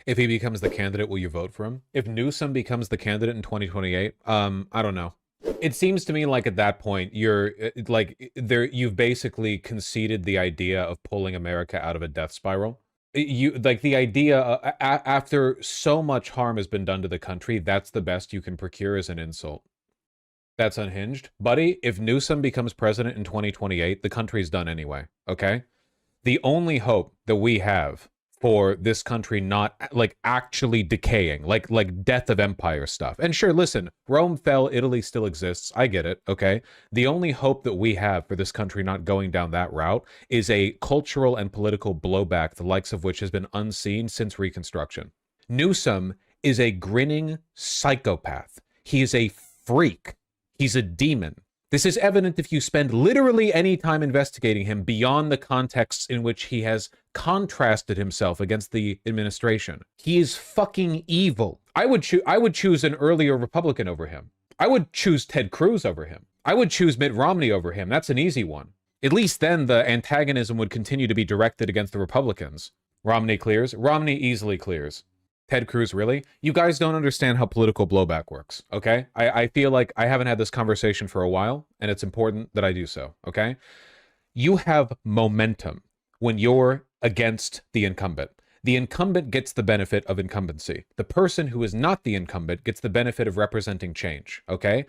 If he becomes the candidate, will you vote for him? If Newsom becomes the candidate in 2028, I don't know. It seems to me like at that point, you're like there. You've basically conceded the idea of pulling America out of a death spiral. You like the idea after so much harm has been done to the country, that's the best you can procure as an insult. That's unhinged. Buddy, if Newsom becomes president in 2028, the country's done anyway, okay? The only hope that we have for this country not like actually decaying, like death of empire stuff. And sure, listen, Rome fell, Italy still exists. I get it, okay? The only hope that we have for this country not going down that route is a cultural and political blowback, the likes of which has been unseen since Reconstruction. Newsom is a grinning psychopath. He is a freak. He's a demon. This is evident if you spend literally any time investigating him beyond the contexts in which he has contrasted himself against the administration. He is fucking evil. I would choose an earlier Republican over him. I would choose Ted Cruz over him. I would choose Mitt Romney over him. That's an easy one. At least then the antagonism would continue to be directed against the Republicans. Romney clears. Romney easily clears. Ted Cruz, really? You guys don't understand how political blowback works, okay? I feel like I haven't had this conversation for a while, and it's important that I do so, okay? You have momentum when you're against the incumbent. The incumbent gets the benefit of incumbency. The person who is not the incumbent gets the benefit of representing change, okay?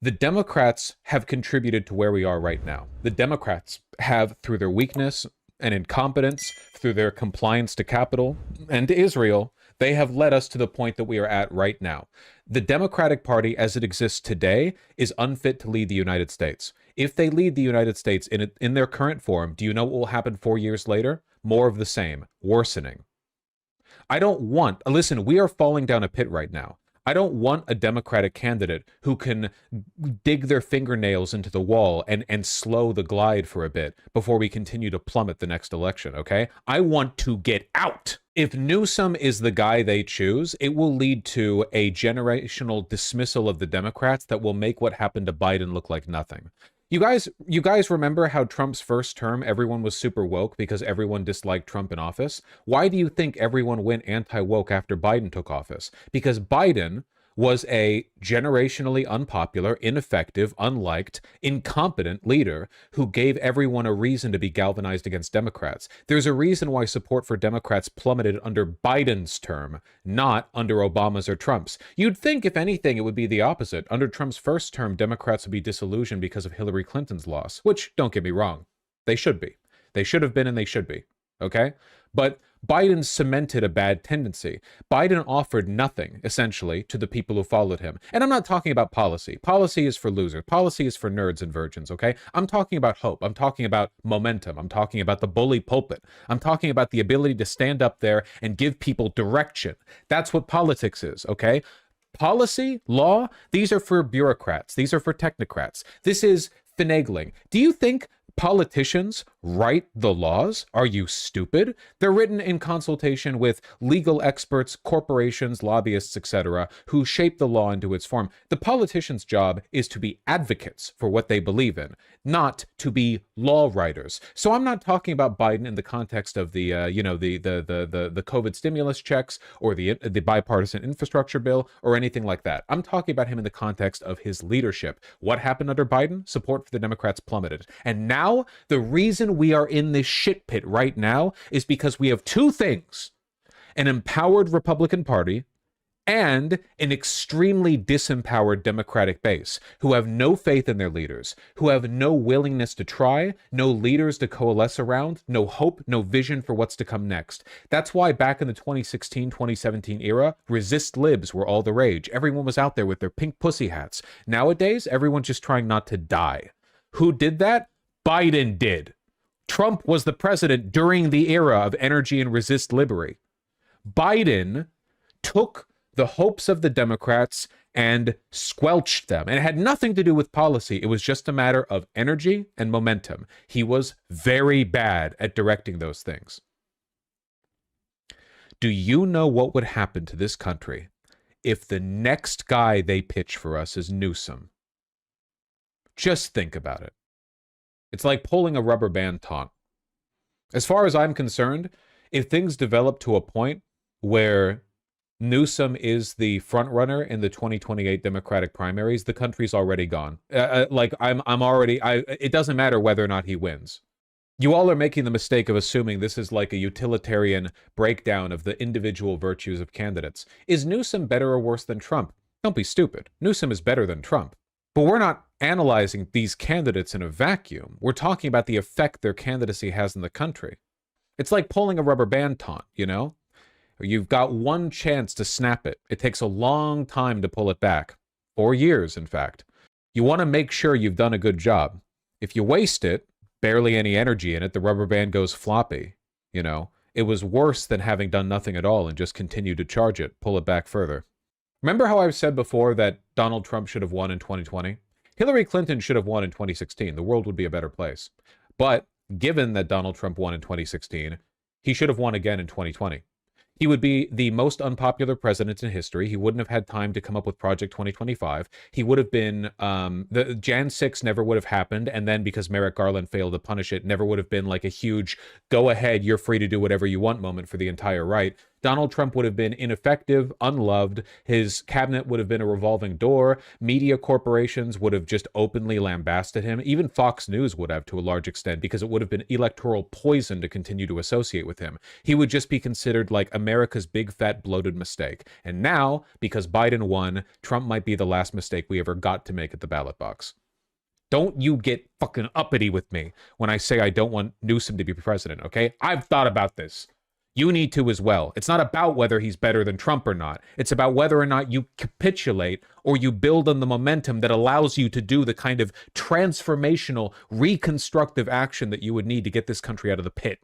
The Democrats have contributed to where we are right now. The Democrats have, through their weakness and incompetence, through their compliance to capital and to Israel, they have led us to the point that we are at right now. The Democratic Party, as it exists today, is unfit to lead the United States. If they lead the United States in their current form, do you know what will happen 4 years later? More of the same, worsening. I don't want, listen, we are falling down a pit right now. I don't want a Democratic candidate who can dig their fingernails into the wall and slow the glide for a bit before we continue to plummet the next election, okay? I want to get out. If Newsom is the guy they choose, it will lead to a generational dismissal of the Democrats that will make what happened to Biden look like nothing. You guys remember how Trump's first term, everyone was super woke because everyone disliked Trump in office? Why do you think everyone went anti-woke after Biden took office? Because Biden was a generationally unpopular, ineffective, unliked, incompetent leader who gave everyone a reason to be galvanized against Democrats. There's a reason why support for Democrats plummeted under Biden's term, not under Obama's or Trump's. You'd think, if anything, it would be the opposite. Under Trump's first term, Democrats would be disillusioned because of Hillary Clinton's loss, which, don't get me wrong, they should be. They should have been and they should be, okay? But Biden cemented a bad tendency. Biden offered nothing, essentially, to the people who followed him. And I'm not talking about policy. Policy is for losers. Policy is for nerds and virgins, okay? I'm talking about hope. I'm talking about momentum. I'm talking about the bully pulpit. I'm talking about the ability to stand up there and give people direction. That's what politics is, okay? Policy, law, these are for bureaucrats. These are for technocrats. This is finagling. Do you think politicians write the laws? Are you stupid? They're written in consultation with legal experts, corporations, lobbyists, etc., who shape the law into its form. The politician's job is to be advocates for what they believe in, not to be law writers. So I'm not talking about Biden in the context of the the COVID stimulus checks or the bipartisan infrastructure bill or anything like that. I'm talking about him in the context of his leadership. What happened under Biden? Support for the Democrats plummeted. And now the reason we are in this shit pit right now is because we have two things: an empowered Republican Party and an extremely disempowered Democratic base who have no faith in their leaders, who have no willingness to try, no leaders to coalesce around, no hope, no vision for what's to come next. That's why back in the 2016-2017 era, resist libs were all the rage. Everyone was out there with their pink pussy hats. Nowadays, everyone's just trying not to die. Who did that? Biden did. Trump was the president during the era of energy and resist liberty. Biden took the hopes of the Democrats and squelched them. And it had nothing to do with policy. It was just a matter of energy and momentum. He was very bad at directing those things. Do you know what would happen to this country if the next guy they pitch for us is Newsom? Just think about it. It's like pulling a rubber band taunt. As far as I'm concerned, if things develop to a point where Newsom is the front runner in the 2028 Democratic primaries, the country's already gone. Like I'm already. It doesn't matter whether or not he wins. You all are making the mistake of assuming this is like a utilitarian breakdown of the individual virtues of candidates. Is Newsom better or worse than Trump? Don't be stupid. Newsom is better than Trump. But we're not analyzing these candidates in a vacuum. We're talking about the effect their candidacy has in the country. It's like pulling a rubber band taunt, you know? You've got one chance to snap it. It takes a long time to pull it back. 4 years, in fact. You want to make sure you've done a good job. If you waste it, barely any energy in it, the rubber band goes floppy. You know, it was worse than having done nothing at all and just continue to charge it, pull it back further. Remember how I've said before that Donald Trump should have won in 2020? Hillary Clinton should have won in 2016. The world would be a better place. But given that Donald Trump won in 2016, he should have won again in 2020. He would be the most unpopular president in history. He wouldn't have had time to come up with Project 2025. He would have been, the Jan 6 never would have happened. And then because Merrick Garland failed to punish it, never would have been like a huge go ahead, you're free to do whatever you want moment for the entire right. Donald Trump would have been ineffective, unloved. His cabinet would have been a revolving door. Media corporations would have just openly lambasted him. Even Fox News would have to a large extent because it would have been electoral poison to continue to associate with him. He would just be considered like America's big fat bloated mistake. And now, because Biden won, Trump might be the last mistake we ever got to make at the ballot box. Don't you get fucking uppity with me when I say I don't want Newsom to be president, okay? I've thought about this. You need to as well. It's not about whether he's better than Trump or not. It's about whether or not you capitulate or you build on the momentum that allows you to do the kind of transformational, reconstructive action that you would need to get this country out of the pit.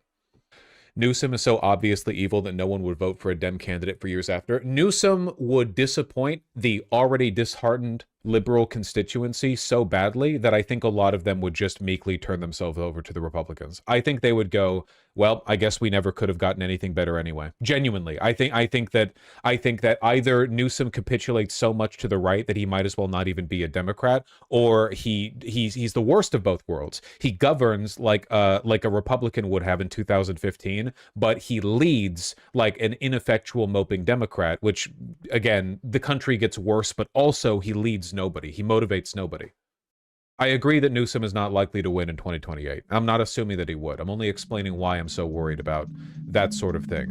Newsom is so obviously evil that no one would vote for a Dem candidate for years after. Newsom would disappoint the already disheartened liberal constituency so badly that I think a lot of them would just meekly turn themselves over to the Republicans. I think they would go, well, I guess we never could have gotten anything better anyway. Genuinely, I think that either Newsom capitulates so much to the right that he might as well not even be a Democrat, or he's the worst of both worlds. He governs like a Republican would have in 2015, but he leads like an ineffectual moping Democrat, which again, the country gets worse, but also he leads nobody. He motivates nobody. I agree that Newsom is not likely to win in 2028. I'm not assuming that he would. I'm only explaining why I'm so worried about that sort of thing.